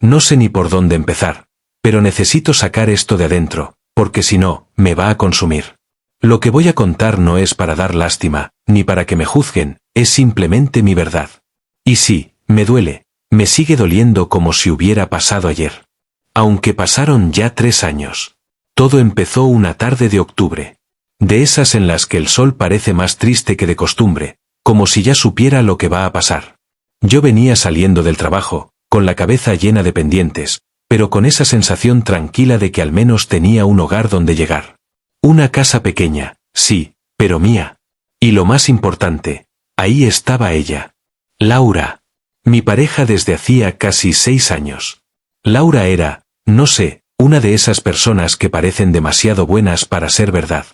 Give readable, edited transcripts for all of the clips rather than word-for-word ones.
No sé ni por dónde empezar, pero necesito sacar esto de adentro, porque si no, me va a consumir. Lo que voy a contar no es para dar lástima, ni para que me juzguen, es simplemente mi verdad. Y sí, me duele, me sigue doliendo como si hubiera pasado ayer. Aunque pasaron ya 3 años. Todo empezó una tarde de octubre. De esas en las que el sol parece más triste que de costumbre, como si ya supiera lo que va a pasar. Yo venía saliendo del trabajo, con la cabeza llena de pendientes, pero con esa sensación tranquila de que al menos tenía un hogar donde llegar. Una casa pequeña, sí, pero mía. Y lo más importante, ahí estaba ella. Laura. Mi pareja desde hacía casi 6 años. Laura era, no sé, una de esas personas que parecen demasiado buenas para ser verdad.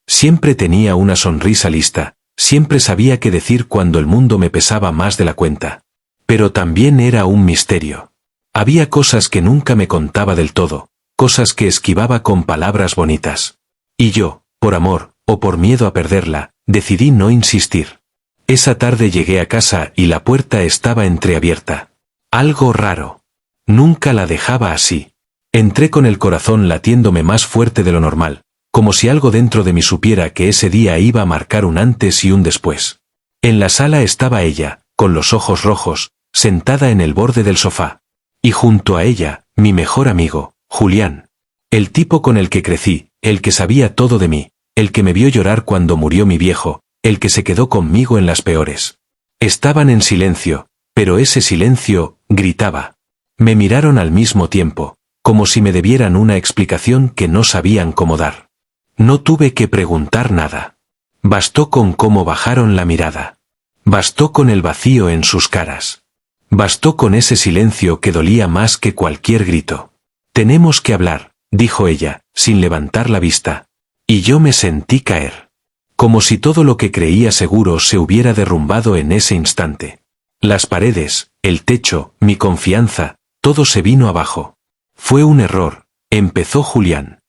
Siempre tenía una sonrisa lista, siempre sabía qué decir cuando el mundo me pesaba más de la cuenta. Pero también era un misterio. Había cosas que nunca me contaba del todo, cosas que esquivaba con palabras bonitas. Y yo, por amor, o por miedo a perderla, decidí no insistir. Esa tarde llegué a casa y la puerta estaba entreabierta. Algo raro. Nunca la dejaba así. Entré con el corazón latiéndome más fuerte de lo normal, como si algo dentro de mí supiera que ese día iba a marcar un antes y un después. En la sala estaba ella, con los ojos rojos, sentada en el borde del sofá. Y junto a ella, mi mejor amigo, Julián. El tipo con el que crecí, el que sabía todo de mí, el que me vio llorar cuando murió mi viejo, el que se quedó conmigo en las peores. Estaban en silencio, pero ese silencio gritaba. Me miraron al mismo tiempo, como si me debieran una explicación que no sabían cómo dar. No tuve que preguntar nada. Bastó con cómo bajaron la mirada. Bastó con el vacío en sus caras. Bastó con ese silencio que dolía más que cualquier grito. Tenemos que hablar, dijo ella, sin levantar la vista. Y yo me sentí caer. Como si todo lo que creía seguro se hubiera derrumbado en ese instante. Las paredes, el techo, mi confianza, todo se vino abajo. Fue un error, empezó Julián.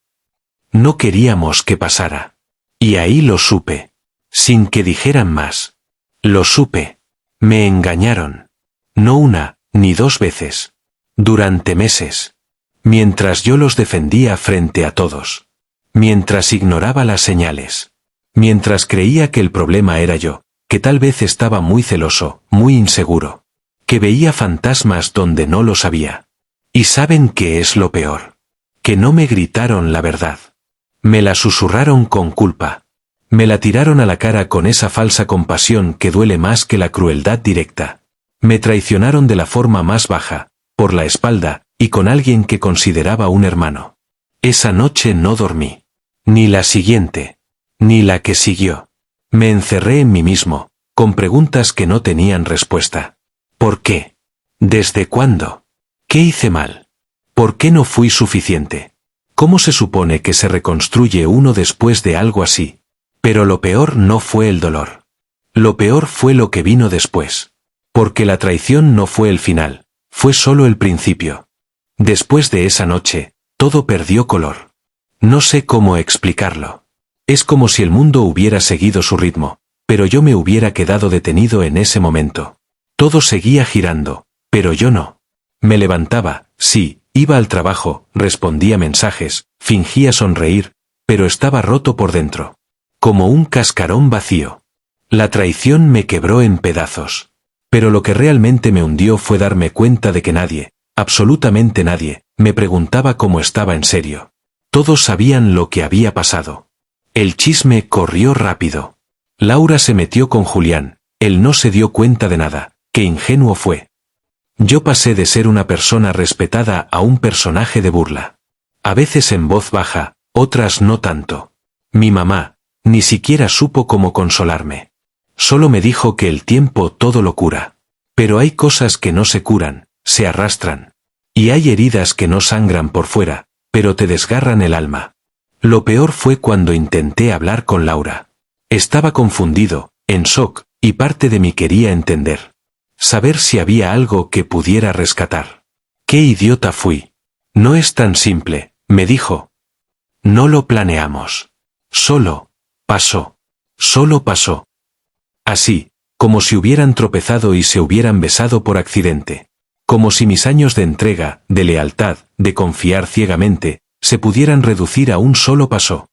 No queríamos que pasara. Y ahí lo supe. Sin que dijeran más. Lo supe. Me engañaron. No una, ni 2 veces. Durante meses. Mientras yo los defendía frente a todos. Mientras ignoraba las señales. Mientras creía que el problema era yo, que tal vez estaba muy celoso, muy inseguro. Que veía fantasmas donde no los había. ¿Y saben qué es lo peor? Que no me gritaron la verdad. Me la susurraron con culpa. Me la tiraron a la cara con esa falsa compasión que duele más que la crueldad directa. Me traicionaron de la forma más baja, por la espalda, y con alguien que consideraba un hermano. Esa noche no dormí. Ni la siguiente. Ni la que siguió. Me encerré en mí mismo, con preguntas que no tenían respuesta. ¿Por qué? ¿Desde cuándo? ¿Qué hice mal? ¿Por qué no fui suficiente? ¿Cómo se supone que se reconstruye uno después de algo así? Pero lo peor no fue el dolor. Lo peor fue lo que vino después. Porque la traición no fue el final, fue solo el principio. Después de esa noche, todo perdió color. No sé cómo explicarlo. Es como si el mundo hubiera seguido su ritmo, pero yo me hubiera quedado detenido en ese momento. Todo seguía girando, pero yo no. Me levantaba, sí, iba al trabajo, respondía mensajes, fingía sonreír, pero estaba roto por dentro. Como un cascarón vacío. La traición me quebró en pedazos. Pero lo que realmente me hundió fue darme cuenta de que nadie, absolutamente nadie, me preguntaba cómo estaba en serio. Todos sabían lo que había pasado. El chisme corrió rápido. Laura se metió con Julián, él no se dio cuenta de nada, qué ingenuo fue. Yo pasé de ser una persona respetada a un personaje de burla. A veces en voz baja, otras no tanto. Mi mamá, ni siquiera supo cómo consolarme. Solo me dijo que el tiempo todo lo cura. Pero hay cosas que no se curan, se arrastran. Y hay heridas que no sangran por fuera, pero te desgarran el alma. Lo peor fue cuando intenté hablar con Laura. Estaba confundido, en shock, y parte de mí quería entender. Saber si había algo que pudiera rescatar. ¡Qué idiota fui! No es tan simple, me dijo. No lo planeamos. Solo pasó. Solo pasó. Así, como si hubieran tropezado y se hubieran besado por accidente. Como si mis años de entrega, de lealtad, de confiar ciegamente, se pudieran reducir a un solo paso.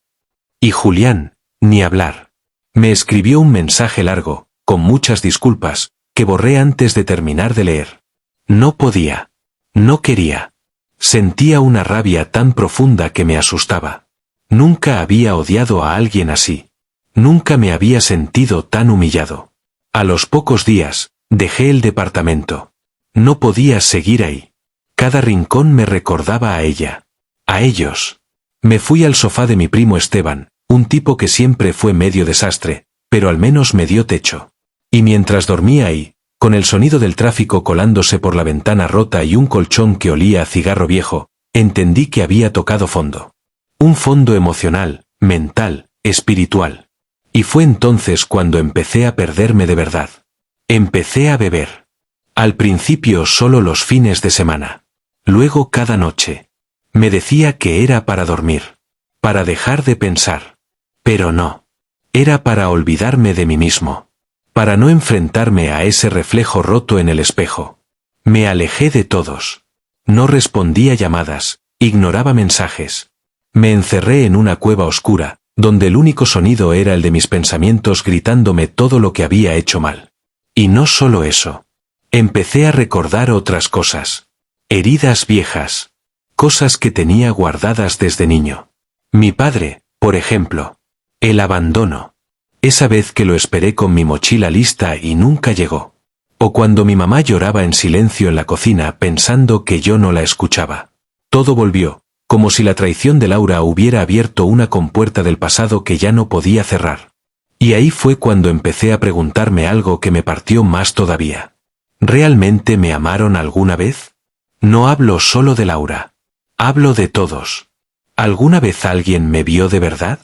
Y Julián, ni hablar. Me escribió un mensaje largo, con muchas disculpas, que borré antes de terminar de leer. No podía. No quería. Sentía una rabia tan profunda que me asustaba. Nunca había odiado a alguien así. Nunca me había sentido tan humillado. A los pocos días, dejé el departamento. No podía seguir ahí. Cada rincón me recordaba a ella. A ellos. Me fui al sofá de mi primo Esteban, un tipo que siempre fue medio desastre, pero al menos me dio techo. Y mientras dormía ahí, con el sonido del tráfico colándose por la ventana rota y un colchón que olía a cigarro viejo, entendí que había tocado fondo. Un fondo emocional, mental, espiritual. Y fue entonces cuando empecé a perderme de verdad. Empecé a beber. Al principio solo los fines de semana. Luego cada noche. Me decía que era para dormir. Para dejar de pensar. Pero no. Era para olvidarme de mí mismo. Para no enfrentarme a ese reflejo roto en el espejo. Me alejé de todos. No respondía llamadas, ignoraba mensajes. Me encerré en una cueva oscura, donde el único sonido era el de mis pensamientos gritándome todo lo que había hecho mal. Y no solo eso. Empecé a recordar otras cosas. Heridas viejas. Cosas que tenía guardadas desde niño. Mi padre, por ejemplo. El abandono. Esa vez que lo esperé con mi mochila lista y nunca llegó. O cuando mi mamá lloraba en silencio en la cocina pensando que yo no la escuchaba. Todo volvió, como si la traición de Laura hubiera abierto una compuerta del pasado que ya no podía cerrar. Y ahí fue cuando empecé a preguntarme algo que me partió más todavía. ¿Realmente me amaron alguna vez? No hablo solo de Laura. Hablo de todos. ¿Alguna vez alguien me vio de verdad?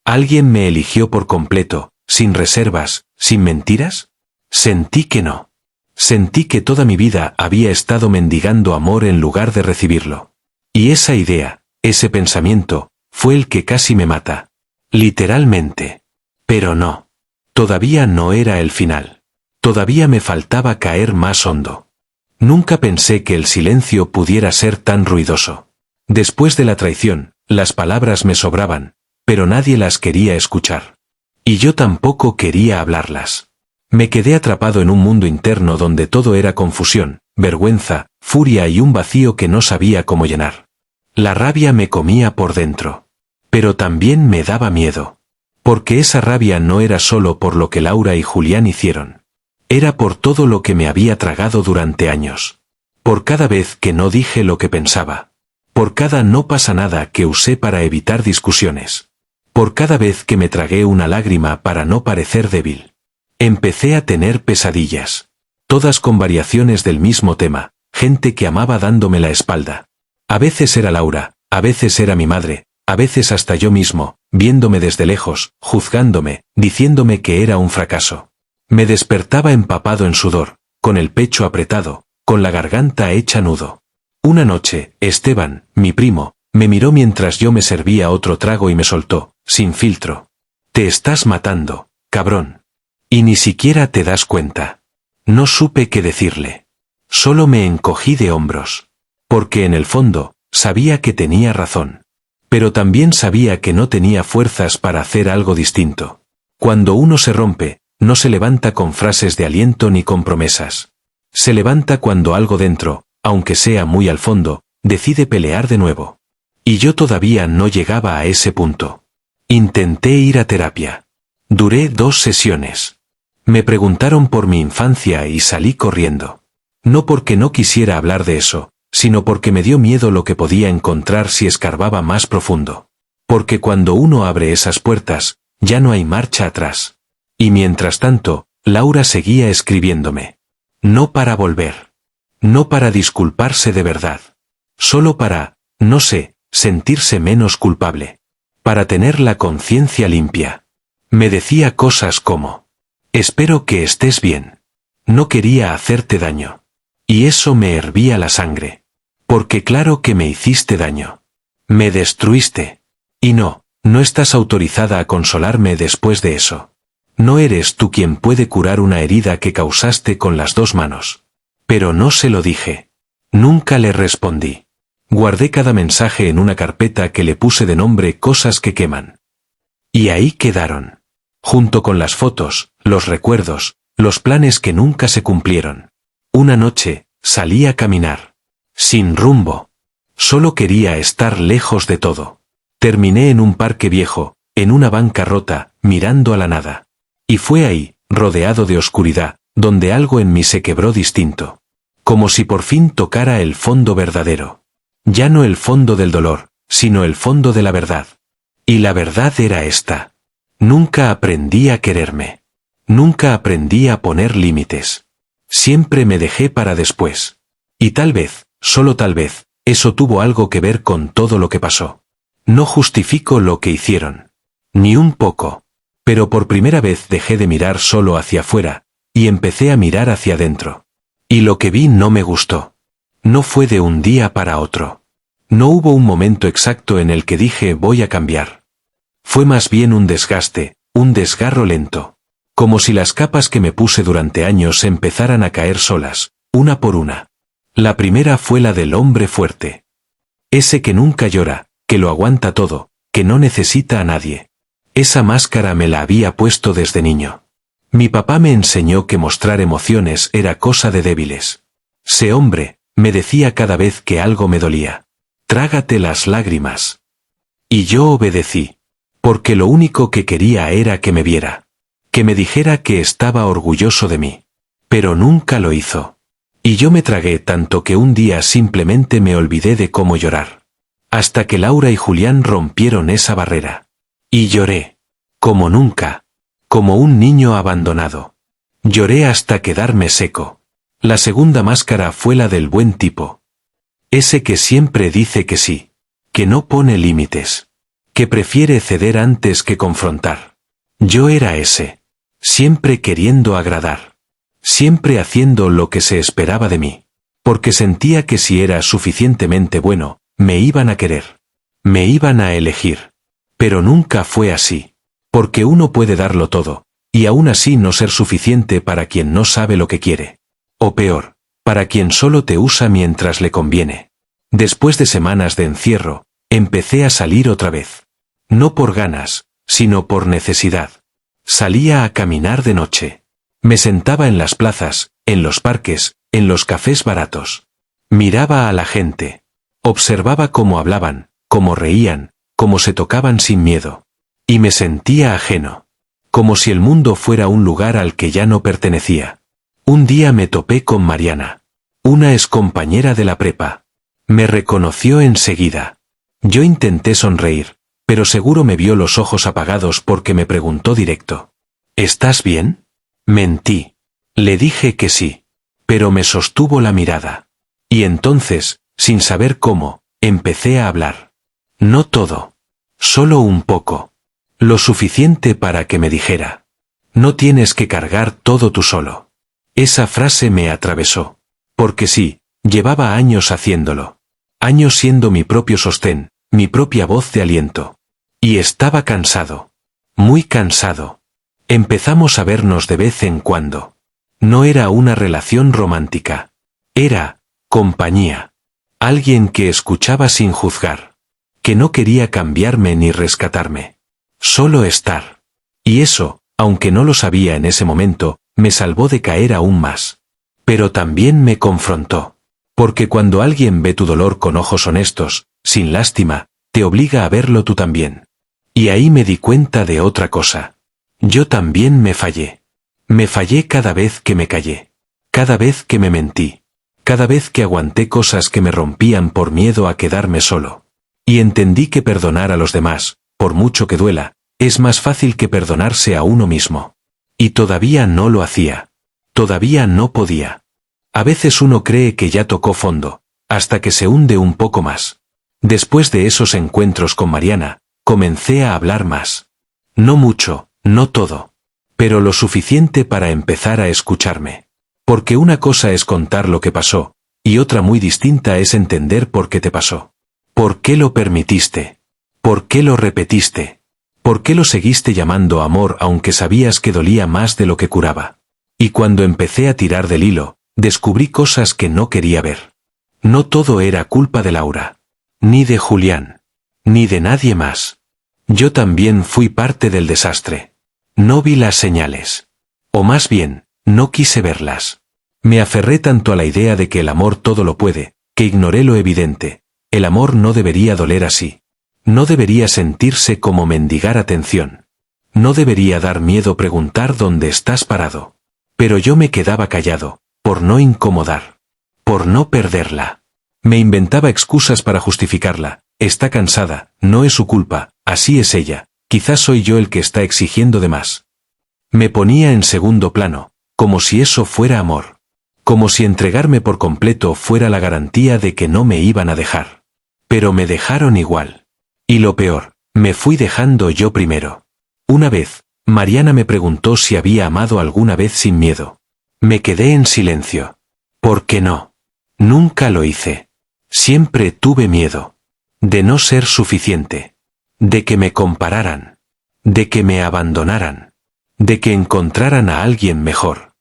¿Alguien me eligió por completo, sin reservas, sin mentiras? Sentí que no. Sentí que toda mi vida había estado mendigando amor en lugar de recibirlo. Y esa idea, ese pensamiento, fue el que casi me mata. Literalmente. Pero no. Todavía no era el final. Todavía me faltaba caer más hondo. Nunca pensé que el silencio pudiera ser tan ruidoso. Después de la traición, las palabras me sobraban, pero nadie las quería escuchar. Y yo tampoco quería hablarlas. Me quedé atrapado en un mundo interno donde todo era confusión, vergüenza, furia y un vacío que no sabía cómo llenar. La rabia me comía por dentro. Pero también me daba miedo. Porque esa rabia no era solo por lo que Laura y Julián hicieron. Era por todo lo que me había tragado durante años. Por cada vez que no dije lo que pensaba. Por cada no pasa nada que usé para evitar discusiones. Por cada vez que me tragué una lágrima para no parecer débil. Empecé a tener pesadillas. Todas con variaciones del mismo tema, gente que amaba dándome la espalda. A veces era Laura, a veces era mi madre, a veces hasta yo mismo, viéndome desde lejos, juzgándome, diciéndome que era un fracaso. Me despertaba empapado en sudor, con el pecho apretado, con la garganta hecha nudo. Una noche, Esteban, mi primo, me miró mientras yo me servía otro trago y me soltó, sin filtro. Te estás matando, cabrón. Y ni siquiera te das cuenta. No supe qué decirle. Solo me encogí de hombros. Porque en el fondo, sabía que tenía razón. Pero también sabía que no tenía fuerzas para hacer algo distinto. Cuando uno se rompe, no se levanta con frases de aliento ni con promesas. Se levanta cuando algo dentro, aunque sea muy al fondo, decide pelear de nuevo. Y yo todavía no llegaba a ese punto. Intenté ir a terapia. Duré 2 sesiones. Me preguntaron por mi infancia y salí corriendo. No porque no quisiera hablar de eso, sino porque me dio miedo lo que podía encontrar si escarbaba más profundo. Porque cuando uno abre esas puertas, ya no hay marcha atrás. Y mientras tanto, Laura seguía escribiéndome. No para volver. No para disculparse de verdad. Solo para, no sé, sentirse menos culpable. Para tener la conciencia limpia. Me decía cosas como: espero que estés bien. No quería hacerte daño. Y eso me hervía la sangre. Porque claro que me hiciste daño. Me destruiste. Y no estás autorizada a consolarme después de eso. No eres tú quien puede curar una herida que causaste con las 2 manos. Pero no se lo dije. Nunca le respondí. Guardé cada mensaje en una carpeta que le puse de nombre Cosas que queman. Y ahí quedaron. Junto con las fotos, los recuerdos, los planes que nunca se cumplieron. Una noche, salí a caminar. Sin rumbo. Solo quería estar lejos de todo. Terminé en un parque viejo, en una banca rota, mirando a la nada. Y fue ahí, rodeado de oscuridad, donde algo en mí se quebró distinto. Como si por fin tocara el fondo verdadero. Ya no el fondo del dolor, sino el fondo de la verdad. Y la verdad era esta. Nunca aprendí a quererme. Nunca aprendí a poner límites. Siempre me dejé para después. Y tal vez, solo tal vez, eso tuvo algo que ver con todo lo que pasó. No justifico lo que hicieron. Ni un poco. Pero por primera vez dejé de mirar solo hacia afuera, y empecé a mirar hacia adentro. Y lo que vi no me gustó. No fue de un día para otro. No hubo un momento exacto en el que dije voy a cambiar. Fue más bien un desgaste, un desgarro lento. Como si las capas que me puse durante años empezaran a caer solas, una por una. La primera fue la del hombre fuerte. Ese que nunca llora, que lo aguanta todo, que no necesita a nadie. Esa máscara me la había puesto desde niño. Mi papá me enseñó que mostrar emociones era cosa de débiles. Sé hombre, me decía cada vez que algo me dolía. Trágate las lágrimas. Y yo obedecí. Porque lo único que quería era que me viera. Que me dijera que estaba orgulloso de mí. Pero nunca lo hizo. Y yo me tragué tanto que un día simplemente me olvidé de cómo llorar. Hasta que Laura y Julián rompieron esa barrera. Y lloré. Como nunca. Como un niño abandonado. Lloré hasta quedarme seco. La segunda máscara fue la del buen tipo. Ese que siempre dice que sí. Que no pone límites. Que prefiere ceder antes que confrontar. Yo era ese. Siempre queriendo agradar. Siempre haciendo lo que se esperaba de mí. Porque sentía que si era suficientemente bueno, me iban a querer. Me iban a elegir. Pero nunca fue así. Porque uno puede darlo todo, y aún así no ser suficiente para quien no sabe lo que quiere. O peor, para quien solo te usa mientras le conviene. Después de semanas de encierro, empecé a salir otra vez. No por ganas, sino por necesidad. Salía a caminar de noche. Me sentaba en las plazas, en los parques, en los cafés baratos. Miraba a la gente. Observaba cómo hablaban, cómo reían, cómo se tocaban sin miedo. Y me sentía ajeno. Como si el mundo fuera un lugar al que ya no pertenecía. Un día me topé con Mariana. Una excompañera de la prepa. Me reconoció enseguida. Yo intenté sonreír, pero seguro me vio los ojos apagados porque me preguntó directo. ¿Estás bien? Mentí. Le dije que sí. Pero me sostuvo la mirada. Y entonces, sin saber cómo, empecé a hablar. No todo. Solo un poco. Lo suficiente para que me dijera. No tienes que cargar todo tú solo. Esa frase me atravesó. Porque sí, llevaba años haciéndolo. Años siendo mi propio sostén, mi propia voz de aliento. Y estaba cansado. Muy cansado. Empezamos a vernos de vez en cuando. No era una relación romántica. Era compañía. Alguien que escuchaba sin juzgar. Que no quería cambiarme ni rescatarme. Solo estar. Y eso, aunque no lo sabía en ese momento, me salvó de caer aún más. Pero también me confrontó. Porque cuando alguien ve tu dolor con ojos honestos, sin lástima, te obliga a verlo tú también. Y ahí me di cuenta de otra cosa. Yo también me fallé. Me fallé cada vez que me callé. Cada vez que me mentí. Cada vez que aguanté cosas que me rompían por miedo a quedarme solo. Y entendí que perdonar a los demás, por mucho que duela, es más fácil que perdonarse a uno mismo. Y todavía no lo hacía. Todavía no podía. A veces uno cree que ya tocó fondo, hasta que se hunde un poco más. Después de esos encuentros con Mariana, comencé a hablar más. No mucho, no todo. Pero lo suficiente para empezar a escucharme. Porque una cosa es contar lo que pasó, y otra muy distinta es entender por qué te pasó. ¿Por qué lo permitiste? ¿Por qué lo repetiste? ¿Por qué lo seguiste llamando amor aunque sabías que dolía más de lo que curaba? Y cuando empecé a tirar del hilo, descubrí cosas que no quería ver. No todo era culpa de Laura. Ni de Julián. Ni de nadie más. Yo también fui parte del desastre. No vi las señales. O más bien, no quise verlas. Me aferré tanto a la idea de que el amor todo lo puede, que ignoré lo evidente. El amor no debería doler así. No debería sentirse como mendigar atención. No debería dar miedo preguntar dónde estás parado. Pero yo me quedaba callado, por no incomodar. Por no perderla. Me inventaba excusas para justificarla. Está cansada, no es su culpa, así es ella, quizás soy yo el que está exigiendo de más. Me ponía en segundo plano, como si eso fuera amor. Como si entregarme por completo fuera la garantía de que no me iban a dejar. Pero me dejaron igual. Y lo peor, me fui dejando yo primero. Una vez, Mariana me preguntó si había amado alguna vez sin miedo. Me quedé en silencio. ¿Por qué no? Nunca lo hice. Siempre tuve miedo. De no ser suficiente. De que me compararan. De que me abandonaran. De que encontraran a alguien mejor.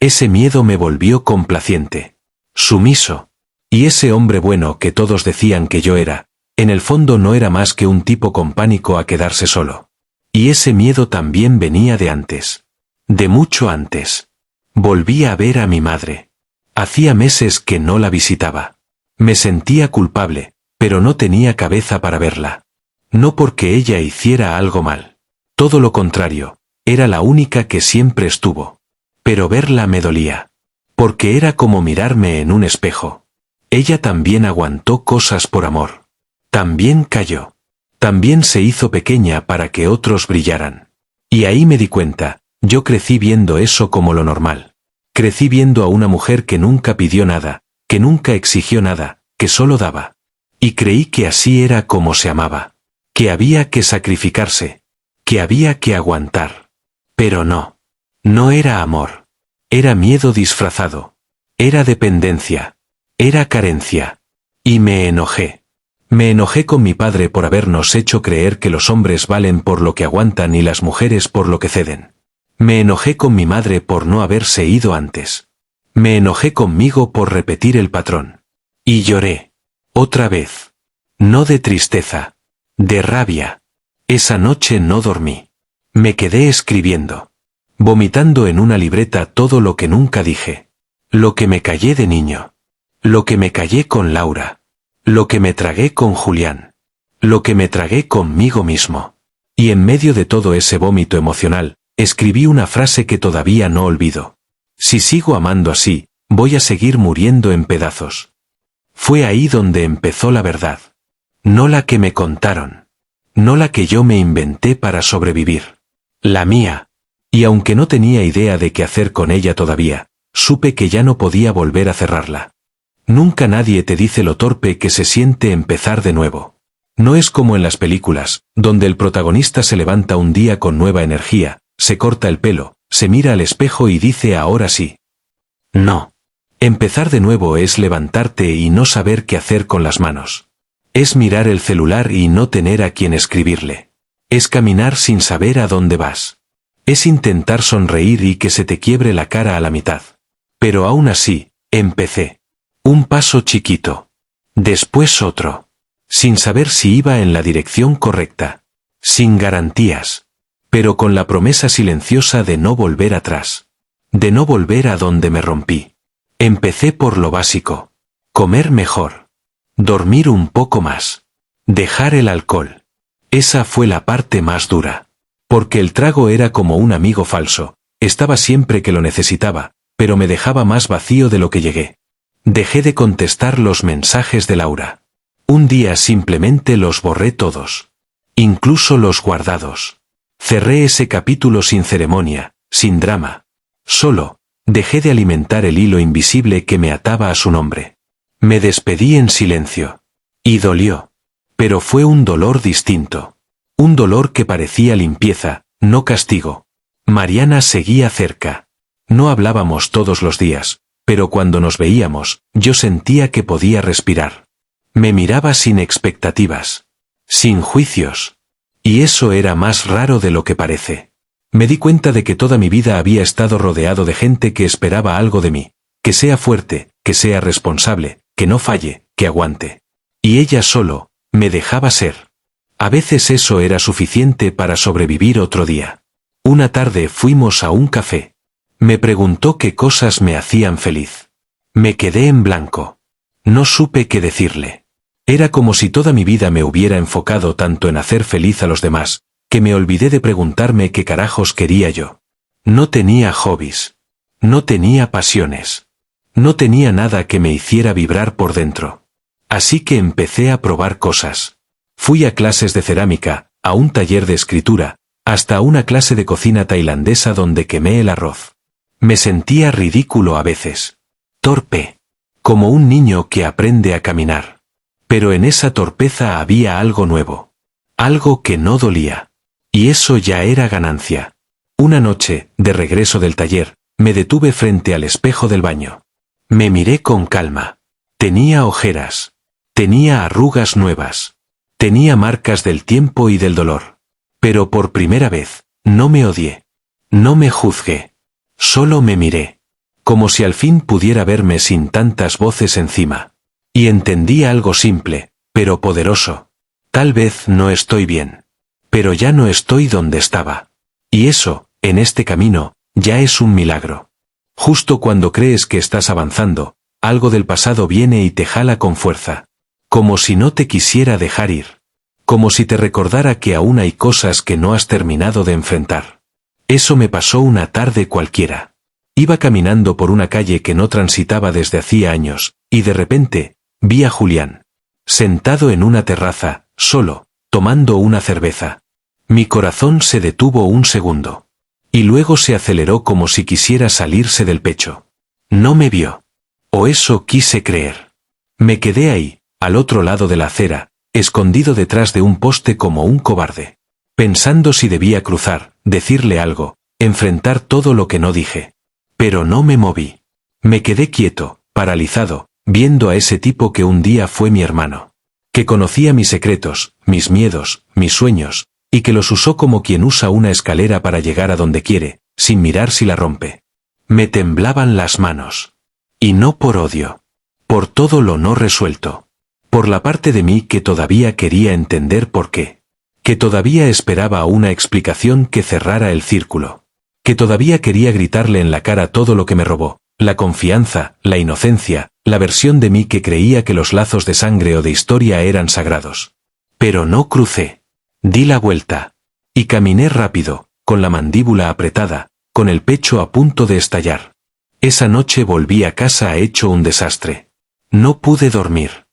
Ese miedo me volvió complaciente. Sumiso. Y ese hombre bueno que todos decían que yo era, en el fondo no era más que un tipo con pánico a quedarse solo. Y ese miedo también venía de antes. De mucho antes. Volví a ver a mi madre. Hacía meses que no la visitaba. Me sentía culpable, pero no tenía cabeza para verla. No porque ella hiciera algo mal. Todo lo contrario, era la única que siempre estuvo. Pero verla me dolía. Porque era como mirarme en un espejo. Ella también aguantó cosas por amor. También cayó. También se hizo pequeña para que otros brillaran. Y ahí me di cuenta, yo crecí viendo eso como lo normal. Crecí viendo a una mujer que nunca pidió nada, que nunca exigió nada, que solo daba. Y creí que así era como se amaba. Que había que sacrificarse. Que había que aguantar. Pero no. No era amor. Era miedo disfrazado. Era dependencia. Era carencia. Y me enojé. Me enojé con mi padre por habernos hecho creer que los hombres valen por lo que aguantan y las mujeres por lo que ceden. Me enojé con mi madre por no haberse ido antes. Me enojé conmigo por repetir el patrón. Y lloré. Otra vez. No de tristeza. De rabia. Esa noche no dormí. Me quedé escribiendo. Vomitando en una libreta todo lo que nunca dije. Lo que me callé de niño. Lo que me callé con Laura. Lo que me tragué con Julián. Lo que me tragué conmigo mismo. Y en medio de todo ese vómito emocional, escribí una frase que todavía no olvido. Si sigo amando así, voy a seguir muriendo en pedazos. Fue ahí donde empezó la verdad. No la que me contaron. No la que yo me inventé para sobrevivir. La mía. Y aunque no tenía idea de qué hacer con ella todavía, supe que ya no podía volver a cerrarla. Nunca nadie te dice lo torpe que se siente empezar de nuevo. No es como en las películas, donde el protagonista se levanta un día con nueva energía, se corta el pelo, se mira al espejo y dice ahora sí. No. Empezar de nuevo es levantarte y no saber qué hacer con las manos. Es mirar el celular y no tener a quien escribirle. Es caminar sin saber a dónde vas. Es intentar sonreír y que se te quiebre la cara a la mitad. Pero aún así, empecé. Un paso chiquito. Después otro. Sin saber si iba en la dirección correcta. Sin garantías. Pero con la promesa silenciosa de no volver atrás. De no volver a donde me rompí. Empecé por lo básico. Comer mejor. Dormir un poco más. Dejar el alcohol. Esa fue la parte más dura. Porque el trago era como un amigo falso. Estaba siempre que lo necesitaba, pero me dejaba más vacío de lo que llegué. Dejé de contestar los mensajes de Laura. Un día simplemente los borré todos. Incluso los guardados. Cerré ese capítulo sin ceremonia, sin drama. Solo, dejé de alimentar el hilo invisible que me ataba a su nombre. Me despedí en silencio. Y dolió. Pero fue un dolor distinto. Un dolor que parecía limpieza, no castigo. Mariana seguía cerca. No hablábamos todos los días, pero cuando nos veíamos, yo sentía que podía respirar. Me miraba sin expectativas. Sin juicios. Y eso era más raro de lo que parece. Me di cuenta de que toda mi vida había estado rodeado de gente que esperaba algo de mí, que sea fuerte, que sea responsable, que no falle, que aguante. Y ella solo me dejaba ser. A veces eso era suficiente para sobrevivir otro día. Una tarde fuimos a un café. Me preguntó qué cosas me hacían feliz. Me quedé en blanco. No supe qué decirle. Era como si toda mi vida me hubiera enfocado tanto en hacer feliz a los demás, que me olvidé de preguntarme qué carajos quería yo. No tenía hobbies. No tenía pasiones. No tenía nada que me hiciera vibrar por dentro. Así que empecé a probar cosas. Fui a clases de cerámica, a un taller de escritura, hasta a una clase de cocina tailandesa donde quemé el arroz. Me sentía ridículo a veces. Torpe. Como un niño que aprende a caminar. Pero en esa torpeza había algo nuevo. Algo que no dolía. Y eso ya era ganancia. Una noche, de regreso del taller, me detuve frente al espejo del baño. Me miré con calma. Tenía ojeras. Tenía arrugas nuevas. Tenía marcas del tiempo y del dolor. Pero por primera vez, no me odié. No me juzgué. Solo me miré. Como si al fin pudiera verme sin tantas voces encima. Y entendí algo simple, pero poderoso. Tal vez no estoy bien. Pero ya no estoy donde estaba. Y eso, en este camino, ya es un milagro. Justo cuando crees que estás avanzando, algo del pasado viene y te jala con fuerza. Como si no te quisiera dejar ir. Como si te recordara que aún hay cosas que no has terminado de enfrentar. Eso me pasó una tarde cualquiera. Iba caminando por una calle que no transitaba desde hacía años, y de repente, vi a Julián. Sentado en una terraza, solo, tomando una cerveza. Mi corazón se detuvo un segundo. Y luego se aceleró como si quisiera salirse del pecho. No me vio. O eso quise creer. Me quedé ahí, al otro lado de la acera, escondido detrás de un poste como un cobarde. Pensando si debía cruzar, decirle algo, enfrentar todo lo que no dije. Pero no me moví. Me quedé quieto, paralizado, viendo a ese tipo que un día fue mi hermano. Que conocía mis secretos, mis miedos, mis sueños, y que los usó como quien usa una escalera para llegar a donde quiere, sin mirar si la rompe. Me temblaban las manos. Y no por odio. Por todo lo no resuelto. Por la parte de mí que todavía quería entender por qué. Que todavía esperaba una explicación que cerrara el círculo. Que todavía quería gritarle en la cara todo lo que me robó, la confianza, la inocencia, la versión de mí que creía que los lazos de sangre o de historia eran sagrados. Pero no crucé. Di la vuelta. Y caminé rápido, con la mandíbula apretada, con el pecho a punto de estallar. Esa noche volví a casa hecho un desastre. No pude dormir.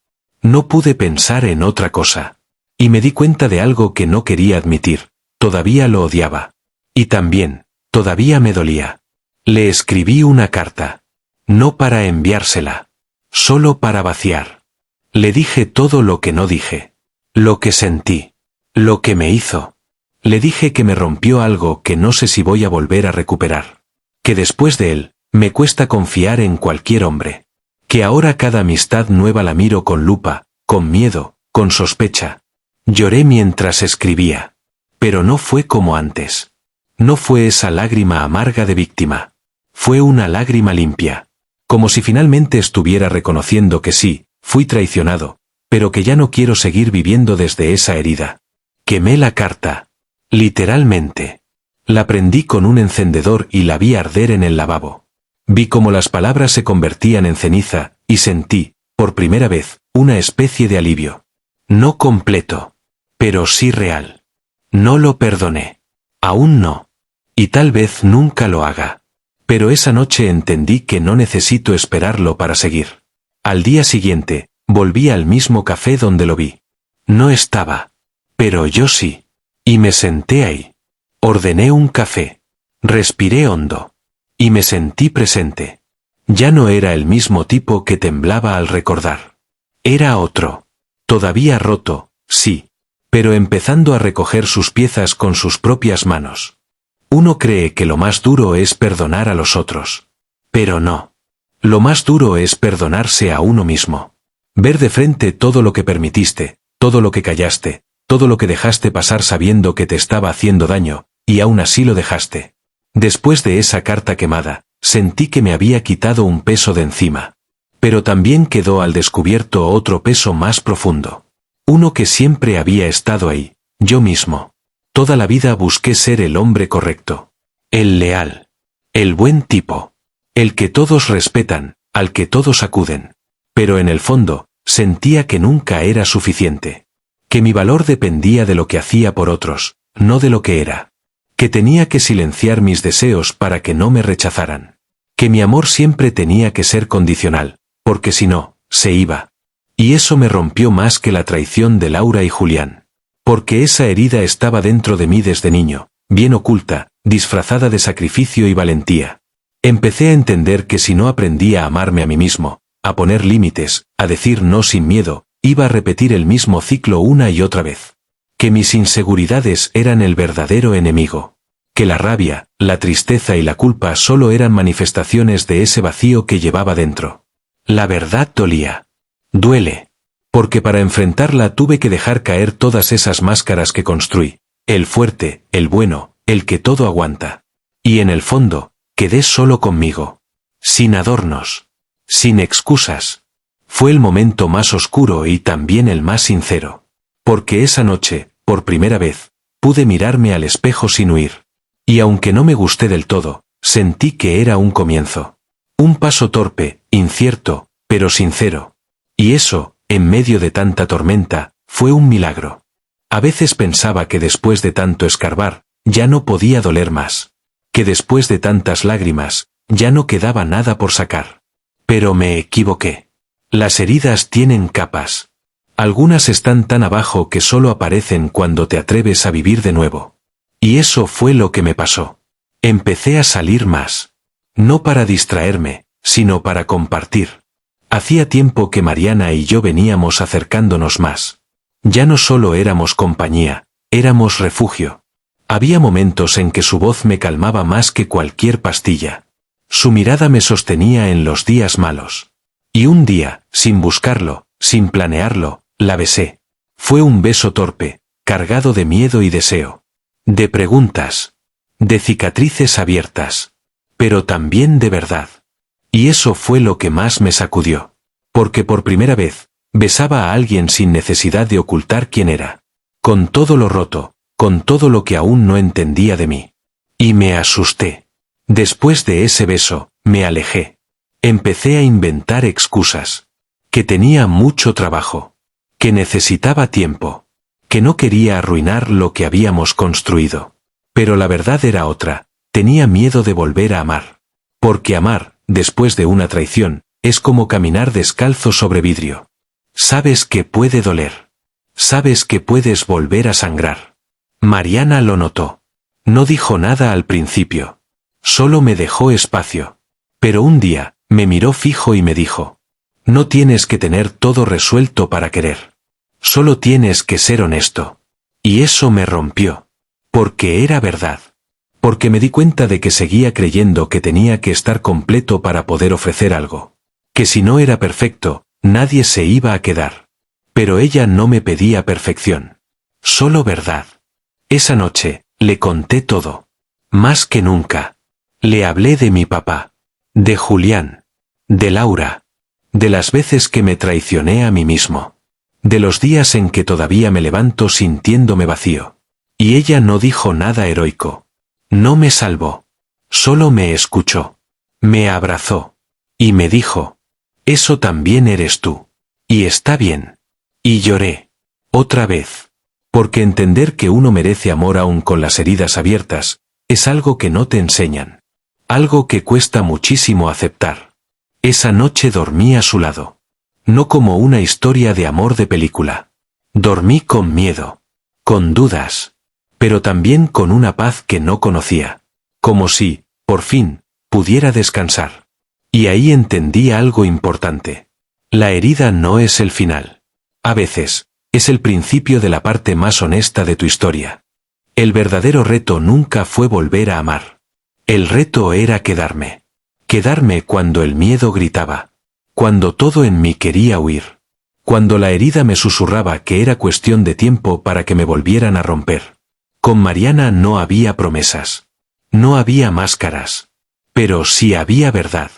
No pude pensar en otra cosa. Y me di cuenta de algo que no quería admitir. Todavía lo odiaba. Y también, todavía me dolía. Le escribí una carta. No para enviársela. Solo para vaciar. Le dije todo lo que no dije. Lo que sentí. Lo que me hizo. Le dije que me rompió algo que no sé si voy a volver a recuperar. Que después de él, me cuesta confiar en cualquier hombre. Que ahora cada amistad nueva la miro con lupa, con miedo, con sospecha. Lloré mientras escribía. Pero no fue como antes. No fue esa lágrima amarga de víctima. Fue una lágrima limpia. Como si finalmente estuviera reconociendo que sí, fui traicionado, pero que ya no quiero seguir viviendo desde esa herida. Quemé la carta. Literalmente. La prendí con un encendedor y la vi arder en el lavabo. Vi cómo las palabras se convertían en ceniza, y sentí, por primera vez, una especie de alivio. No completo. Pero sí real. No lo perdoné. Aún no. Y tal vez nunca lo haga. Pero esa noche entendí que no necesito esperarlo para seguir. Al día siguiente, volví al mismo café donde lo vi. No estaba. Pero yo sí. Y me senté ahí. Ordené un café. Respiré hondo. Y me sentí presente. Ya no era el mismo tipo que temblaba al recordar. Era otro. Todavía roto, sí. Pero empezando a recoger sus piezas con sus propias manos. Uno cree que lo más duro es perdonar a los otros. Pero no. Lo más duro es perdonarse a uno mismo. Ver de frente todo lo que permitiste, todo lo que callaste, todo lo que dejaste pasar sabiendo que te estaba haciendo daño, y aún así lo dejaste. Después de esa carta quemada, sentí que me había quitado un peso de encima. Pero también quedó al descubierto otro peso más profundo. Uno que siempre había estado ahí, yo mismo. Toda la vida busqué ser el hombre correcto. El leal. El buen tipo. El que todos respetan, al que todos acuden. Pero en el fondo, sentía que nunca era suficiente. Que mi valor dependía de lo que hacía por otros, no de lo que era. Que tenía que silenciar mis deseos para que no me rechazaran. Que mi amor siempre tenía que ser condicional, porque si no, se iba. Y eso me rompió más que la traición de Laura y Julián. Porque esa herida estaba dentro de mí desde niño, bien oculta, disfrazada de sacrificio y valentía. Empecé a entender que si no aprendía a amarme a mí mismo, a poner límites, a decir no sin miedo, iba a repetir el mismo ciclo una y otra vez. Que mis inseguridades eran el verdadero enemigo. Que la rabia, la tristeza y la culpa solo eran manifestaciones de ese vacío que llevaba dentro. La verdad dolía. Duele. Porque para enfrentarla tuve que dejar caer todas esas máscaras que construí. El fuerte, el bueno, el que todo aguanta. Y en el fondo, quedé solo conmigo. Sin adornos. Sin excusas. Fue el momento más oscuro y también el más sincero. Porque esa noche, por primera vez, pude mirarme al espejo sin huir. Y aunque no me gusté del todo, sentí que era un comienzo. Un paso torpe, incierto, pero sincero. Y eso, en medio de tanta tormenta, fue un milagro. A veces pensaba que después de tanto escarbar, ya no podía doler más. Que después de tantas lágrimas, ya no quedaba nada por sacar. Pero me equivoqué. Las heridas tienen capas. Algunas están tan abajo que solo aparecen cuando te atreves a vivir de nuevo. Y eso fue lo que me pasó. Empecé a salir más. No para distraerme, sino para compartir. Hacía tiempo que Mariana y yo veníamos acercándonos más. Ya no solo éramos compañía, éramos refugio. Había momentos en que su voz me calmaba más que cualquier pastilla. Su mirada me sostenía en los días malos. Y un día, sin buscarlo, sin planearlo, la besé. Fue un beso torpe, cargado de miedo y deseo. De preguntas. De cicatrices abiertas. Pero también de verdad. Y eso fue lo que más me sacudió. Porque por primera vez, besaba a alguien sin necesidad de ocultar quién era. Con todo lo roto, con todo lo que aún no entendía de mí. Y me asusté. Después de ese beso, me alejé. Empecé a inventar excusas. Que tenía mucho trabajo. Que necesitaba tiempo. Que no quería arruinar lo que habíamos construido. Pero la verdad era otra, tenía miedo de volver a amar. Porque amar, después de una traición, es como caminar descalzo sobre vidrio. Sabes que puede doler. Sabes que puedes volver a sangrar. Mariana lo notó. No dijo nada al principio. Solo me dejó espacio. Pero un día, me miró fijo y me dijo: no tienes que tener todo resuelto para querer. Solo tienes que ser honesto. Y eso me rompió. Porque era verdad. Porque me di cuenta de que seguía creyendo que tenía que estar completo para poder ofrecer algo. Que si no era perfecto, nadie se iba a quedar. Pero ella no me pedía perfección. Solo verdad. Esa noche, le conté todo. Más que nunca. Le hablé de mi papá. De Julián. De Laura. De las veces que me traicioné a mí mismo. De los días en que todavía me levanto sintiéndome vacío. Y ella no dijo nada heroico. No me salvó. Solo me escuchó. Me abrazó. Y me dijo: eso también eres tú. Y está bien. Y lloré. Otra vez. Porque entender que uno merece amor aún con las heridas abiertas, es algo que no te enseñan. Algo que cuesta muchísimo aceptar. Esa noche dormí a su lado. No como una historia de amor de película. Dormí con miedo. Con dudas. Pero también con una paz que no conocía. Como si, por fin, pudiera descansar. Y ahí entendí algo importante. La herida no es el final. A veces, es el principio de la parte más honesta de tu historia. El verdadero reto nunca fue volver a amar. El reto era quedarme. Quedarme cuando el miedo gritaba. Cuando todo en mí quería huir. Cuando la herida me susurraba que era cuestión de tiempo para que me volvieran a romper. Con Mariana no había promesas. No había máscaras. Pero sí había verdad.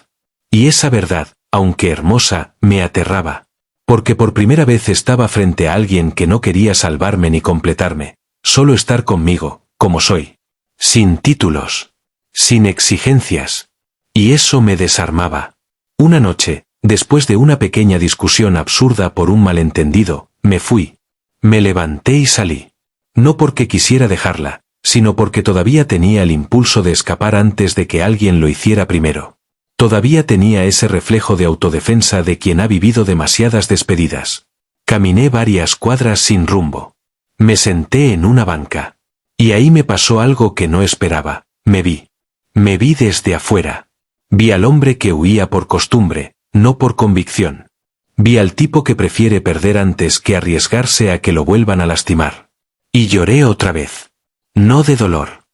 Y esa verdad, aunque hermosa, me aterraba. Porque por primera vez estaba frente a alguien que no quería salvarme ni completarme, solo estar conmigo, como soy. Sin títulos. Sin exigencias. Y eso me desarmaba. Una noche, después de una pequeña discusión absurda por un malentendido, me fui. Me levanté y salí. No porque quisiera dejarla, sino porque todavía tenía el impulso de escapar antes de que alguien lo hiciera primero. Todavía tenía ese reflejo de autodefensa de quien ha vivido demasiadas despedidas. Caminé varias cuadras sin rumbo. Me senté en una banca. Y ahí me pasó algo que no esperaba. Me vi. Me vi desde afuera. Vi al hombre que huía por costumbre, no por convicción. Vi al tipo que prefiere perder antes que arriesgarse a que lo vuelvan a lastimar. Y lloré otra vez. No de dolor.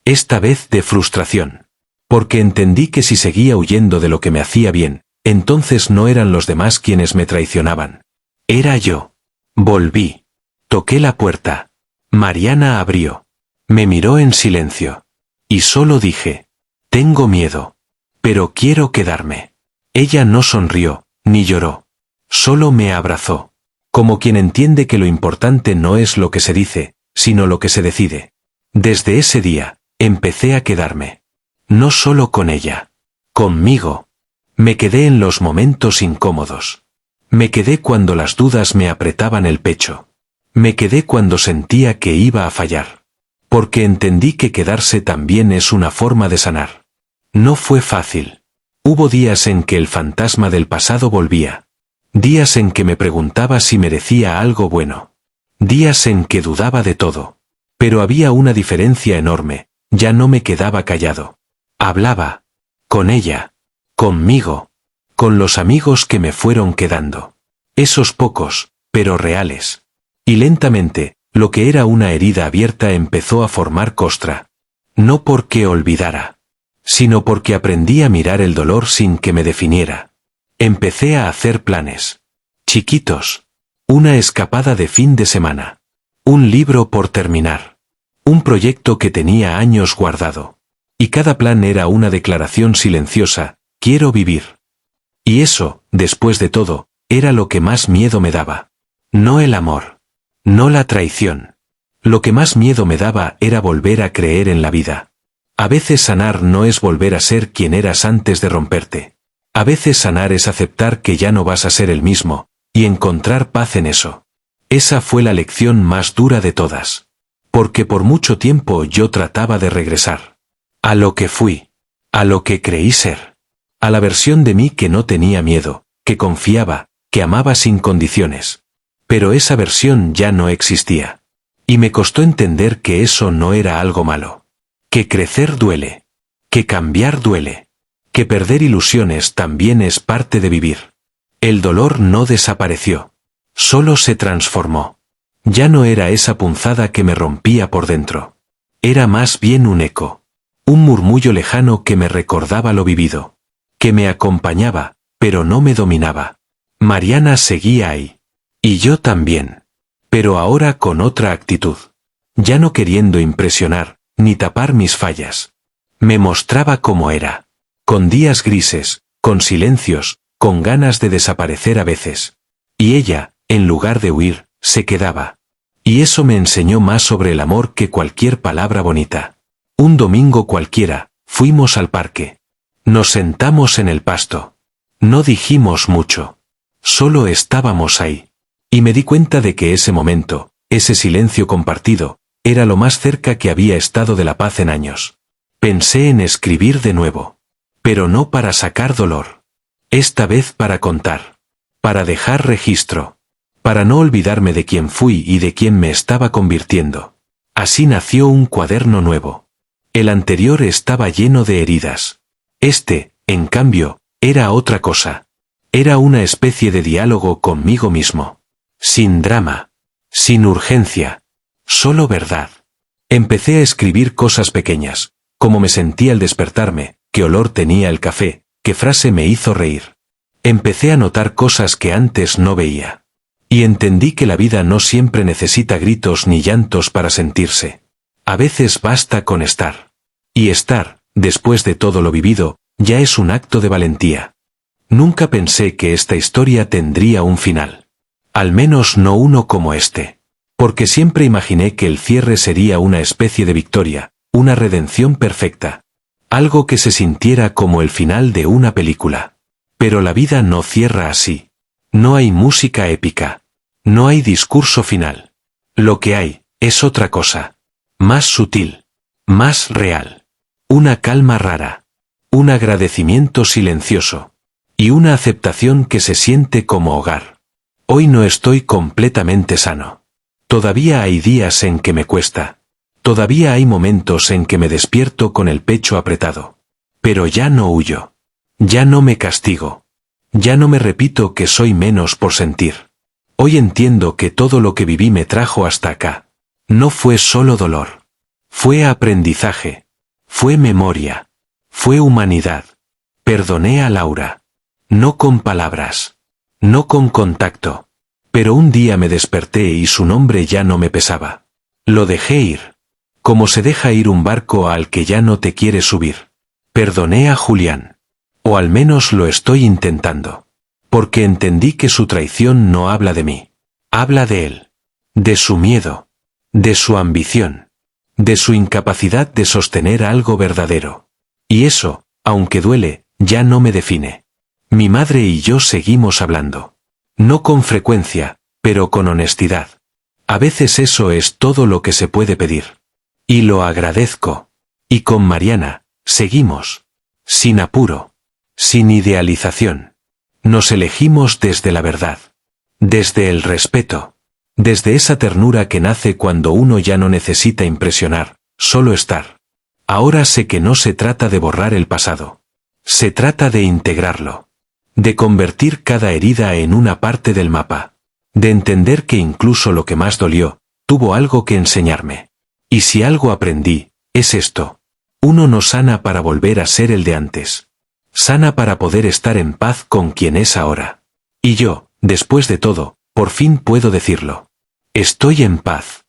Esta vez de frustración. Porque entendí que si seguía huyendo de lo que me hacía bien, entonces no eran los demás quienes me traicionaban. Era yo. Volví. Toqué la puerta. Mariana abrió. Me miró en silencio. Y solo dije: tengo miedo. Pero quiero quedarme. Ella no sonrió, ni lloró. Solo me abrazó. Como quien entiende que lo importante no es lo que se dice, sino lo que se decide. Desde ese día, empecé a quedarme. No solo con ella. Conmigo. Me quedé en los momentos incómodos. Me quedé cuando las dudas me apretaban el pecho. Me quedé cuando sentía que iba a fallar. Porque entendí que quedarse también es una forma de sanar. No fue fácil. Hubo días en que el fantasma del pasado volvía. Días en que me preguntaba si merecía algo bueno. Días en que dudaba de todo. Pero había una diferencia enorme, ya no me quedaba callado. Hablaba. Con ella. Conmigo. Con los amigos que me fueron quedando. Esos pocos, pero reales. Y lentamente, lo que era una herida abierta empezó a formar costra. No porque olvidara, sino porque aprendí a mirar el dolor sin que me definiera. Empecé a hacer planes. Chiquitos. Una escapada de fin de semana. Un libro por terminar. Un proyecto que tenía años guardado. Y cada plan era una declaración silenciosa: quiero vivir. Y eso, después de todo, era lo que más miedo me daba. No el amor. No la traición. Lo que más miedo me daba era volver a creer en la vida. A veces sanar no es volver a ser quien eras antes de romperte. A veces sanar es aceptar que ya no vas a ser el mismo, y encontrar paz en eso. Esa fue la lección más dura de todas. Porque por mucho tiempo yo trataba de regresar. A lo que fui. A lo que creí ser. A la versión de mí que no tenía miedo, que confiaba, que amaba sin condiciones. Pero esa versión ya no existía. Y me costó entender que eso no era algo malo. Que crecer duele. Que cambiar duele. Que perder ilusiones también es parte de vivir. El dolor no desapareció. Solo se transformó. Ya no era esa punzada que me rompía por dentro. Era más bien un eco. Un murmullo lejano que me recordaba lo vivido. Que me acompañaba, pero no me dominaba. Mariana seguía ahí. Y yo también. Pero ahora con otra actitud. Ya no queriendo impresionar, ni tapar mis fallas. Me mostraba como era. Con días grises, con silencios, con ganas de desaparecer a veces. Y ella, en lugar de huir, se quedaba. Y eso me enseñó más sobre el amor que cualquier palabra bonita. Un domingo cualquiera, fuimos al parque. Nos sentamos en el pasto. No dijimos mucho. Solo estábamos ahí. Y me di cuenta de que ese momento, ese silencio compartido, era lo más cerca que había estado de la paz en años. Pensé en escribir de nuevo. Pero no para sacar dolor. Esta vez para contar. Para dejar registro. Para no olvidarme de quién fui y de quién me estaba convirtiendo. Así nació un cuaderno nuevo. El anterior estaba lleno de heridas. Este, en cambio, era otra cosa. Era una especie de diálogo conmigo mismo. Sin drama. Sin urgencia. Solo verdad. Empecé a escribir cosas pequeñas, como me sentía al despertarme, qué olor tenía el café, qué frase me hizo reír. Empecé a notar cosas que antes no veía. Y entendí que la vida no siempre necesita gritos ni llantos para sentirse. A veces basta con estar. Y estar, después de todo lo vivido, ya es un acto de valentía. Nunca pensé que esta historia tendría un final. Al menos no uno como este. Porque siempre imaginé que el cierre sería una especie de victoria, una redención perfecta. Algo que se sintiera como el final de una película. Pero la vida no cierra así. No hay música épica. No hay discurso final. Lo que hay es otra cosa. Más sutil. Más real. Una calma rara. Un agradecimiento silencioso. Y una aceptación que se siente como hogar. Hoy no estoy completamente sano. Todavía hay días en que me cuesta. Todavía hay momentos en que me despierto con el pecho apretado. Pero ya no huyo. Ya no me castigo. Ya no me repito que soy menos por sentir. Hoy entiendo que todo lo que viví me trajo hasta acá. No fue solo dolor. Fue aprendizaje. Fue memoria. Fue humanidad. Perdoné a Laura. No con palabras. No con contacto. Pero un día me desperté y su nombre ya no me pesaba. Lo dejé ir. Como se deja ir un barco al que ya no te quiere subir. Perdoné a Julián. O al menos lo estoy intentando. Porque entendí que su traición no habla de mí. Habla de él. De su miedo. De su ambición. De su incapacidad de sostener algo verdadero. Y eso, aunque duele, ya no me define. Mi madre y yo seguimos hablando. No con frecuencia, pero con honestidad. A veces eso es todo lo que se puede pedir. Y lo agradezco. Y con Mariana, seguimos. Sin apuro. Sin idealización. Nos elegimos desde la verdad. Desde el respeto. Desde esa ternura que nace cuando uno ya no necesita impresionar, solo estar. Ahora sé que no se trata de borrar el pasado. Se trata de integrarlo. De convertir cada herida en una parte del mapa. De entender que incluso lo que más dolió, tuvo algo que enseñarme. Y si algo aprendí, es esto. Uno no sana para volver a ser el de antes. Sana para poder estar en paz con quien es ahora. Y yo, después de todo, por fin puedo decirlo. Estoy en paz.